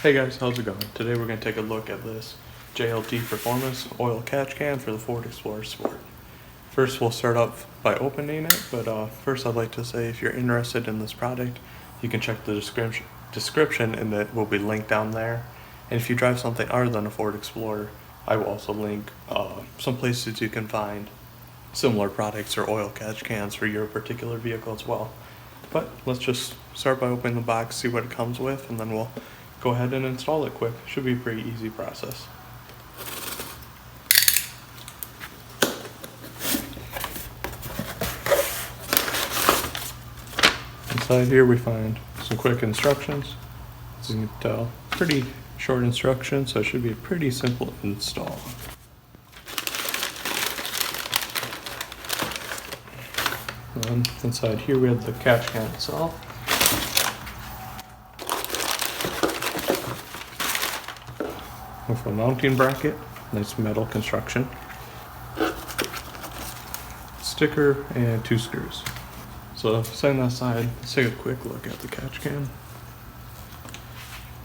Hey guys, how's it going? Today we're going to take a look at this JLT Performance Oil Catch Can for the Ford Explorer Sport. First we'll start up by opening it, but first I'd like to say if you're interested in this product, you can check the description and it will be linked down there. And if you drive something other than a Ford Explorer, I will also link some places you can find similar products or oil catch cans for your particular vehicle as well. But let's just start by opening the box, see what it comes with, and then we'll go ahead and install it quick. Should be a pretty easy process. Inside here we find some quick instructions. As you can tell, pretty short instructions, so it should be a pretty simple install. And inside here we have the catch can itself. With a mounting bracket, nice metal construction, sticker, and 2 screws. So setting that aside, let's take a quick look at the catch can.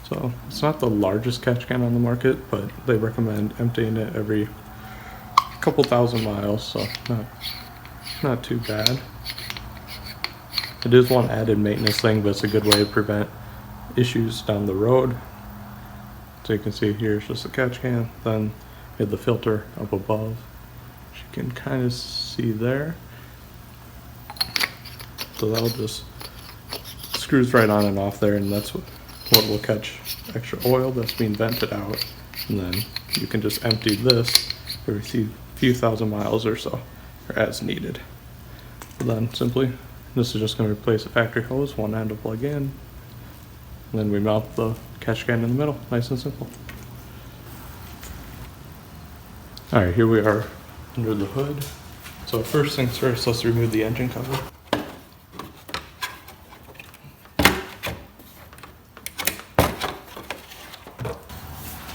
So it's not the largest catch can on the market, but they recommend emptying it every couple thousand miles, so not too bad. It is one added maintenance thing, but it's a good way to prevent issues down the road. So you can see here it's just a catch can, then we have the filter up above, which you can kind of see there. So that'll just screws right on and off there, and that's what will catch extra oil that's being vented out. And then you can just empty this every few thousand miles or so, or as needed. And then simply, this is just going to replace a factory hose, one end to plug in. And then we mount the catch can in the middle, nice and simple. Alright, here we are under the hood. So first things first, let's remove the engine cover.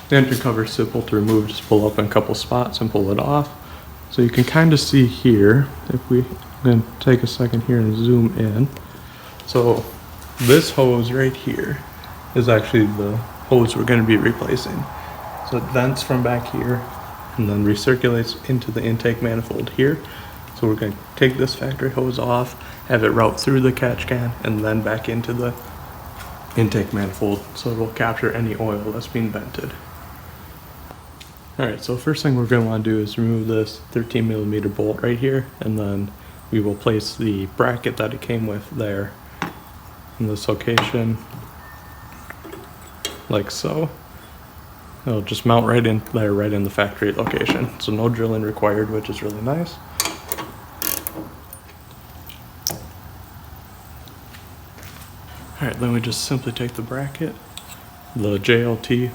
The engine cover is simple to remove, just pull up in a couple spots and pull it off. So you can kind of see here, if I'm going to take a second here and zoom in. So this hose right here is actually the hose we're going to be replacing. So it vents from back here and then recirculates into the intake manifold here. So we're going to take this factory hose off, have it route through the catch can, and then back into the intake manifold, so it will capture any oil that's being vented. Alright, so first thing we're going to want to do is remove this 13mm bolt right here, and then we will place the bracket that it came with there in this location, like so. It'll just mount right in there, right in the factory location. So no drilling required, which is really nice. Alright, then we just simply take the bracket. The JLT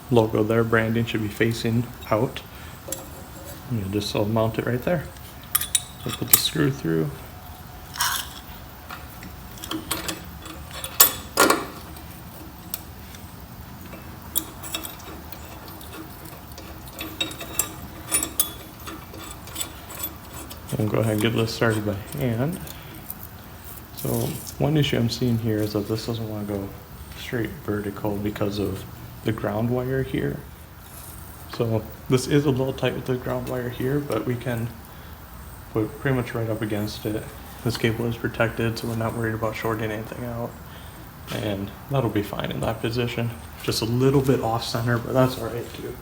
logo there, branding, should be facing out. And you just mount it right there. So put the screw through. We'll go ahead and get this started by hand. So one issue I'm seeing here is that this doesn't want to go straight vertical because of the ground wire here. So this is a little tight with the ground wire here, but we can put pretty much right up against it. This cable is protected, so we're not worried about shorting anything out. And that'll be fine in that position. Just a little bit off center, but that's all right too.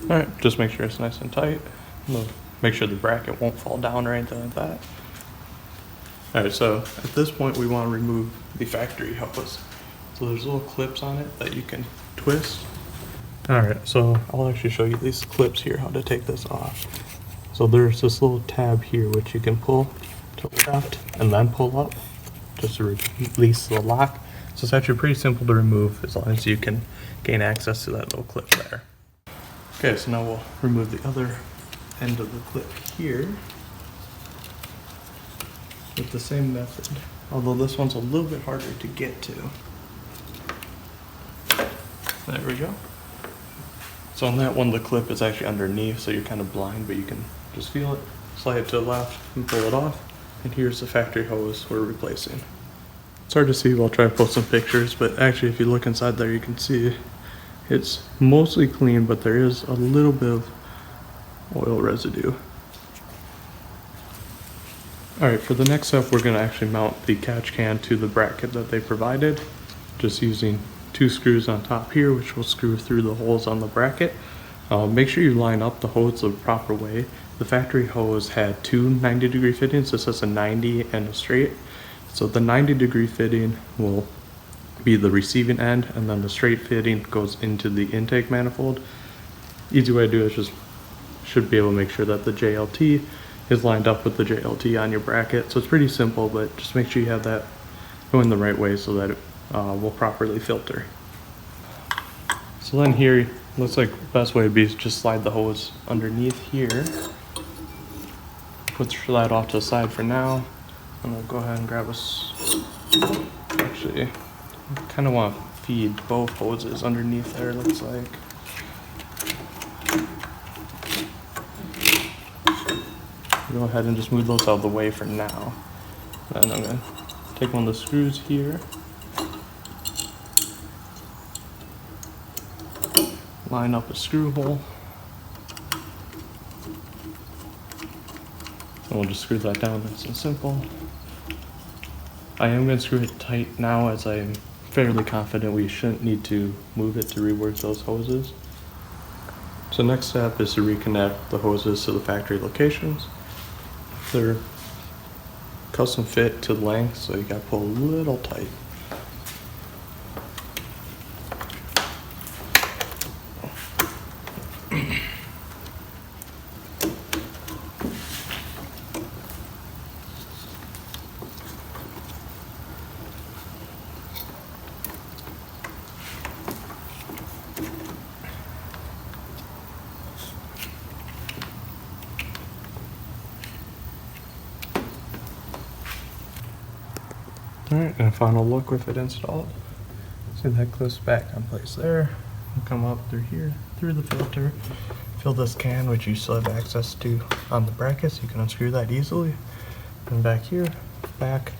Alright, just make sure it's nice and tight. Make sure the bracket won't fall down or anything like that. Alright, so at this point we want to remove the factory hose. So there's little clips on it that you can twist. Alright, so I'll actually show you these clips here, how to take this off. So there's this little tab here which you can pull to the left and then pull up just to release the lock. So it's actually pretty simple to remove as long as you can gain access to that little clip there. Okay, so now we'll remove the other end of the clip here with the same method, although this one's a little bit harder to get to. There we go. So on that one, the clip is actually underneath, so you're kind of blind, but you can just feel it. slide it to the left and pull it off. And here's the factory hose we're replacing. It's hard to see, but I'll try to post some pictures, but actually if you look inside there you can see it's mostly clean, but there is a little bit of oil residue. Alright, for the next step we're going to actually mount the catch can to the bracket that they provided, just using 2 screws on top here, which will screw through the holes on the bracket. Make sure you line up the hose the proper way. The factory hose had 2 90-degree fittings. This has a 90 and a straight. So the 90-degree fitting will be the receiving end, and then the straight fitting goes into the intake manifold. Easy way to do it is just should be able to make sure that the JLT is lined up with the JLT on your bracket. So it's pretty simple, but just make sure you have that going the right way so that it will properly filter. So then here, looks like the best way to be is just slide the hose underneath here. Put the slide off to the side for now, and we'll go ahead and grab actually, I kind of want to feed both hoses underneath there, looks like. Go ahead and just move those out of the way for now. Then I'm going to take one of the screws here, line up a screw hole, and we'll just screw that down nice and simple. I am going to screw it tight now, as I'm fairly confident we shouldn't need to move it to rework those hoses. So next step is to reconnect the hoses to the factory locations. They're custom fit to the length, so you gotta pull a little tight. Alright, and a final look with it installed. See that clips back in place there. We'll come up through here, through the filter, fill this can, which you still have access to on the bracket, so you can unscrew that easily. And back here, back,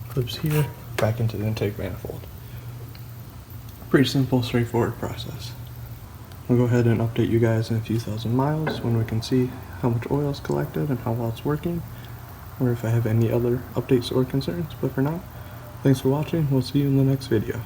clips here, back into the intake manifold. Pretty simple, straightforward process. We'll go ahead and update you guys in a few thousand miles when we can see how much oil is collected and how well it's working, or if I have any other updates or concerns. But for now, thanks for watching. We'll see you in the next video.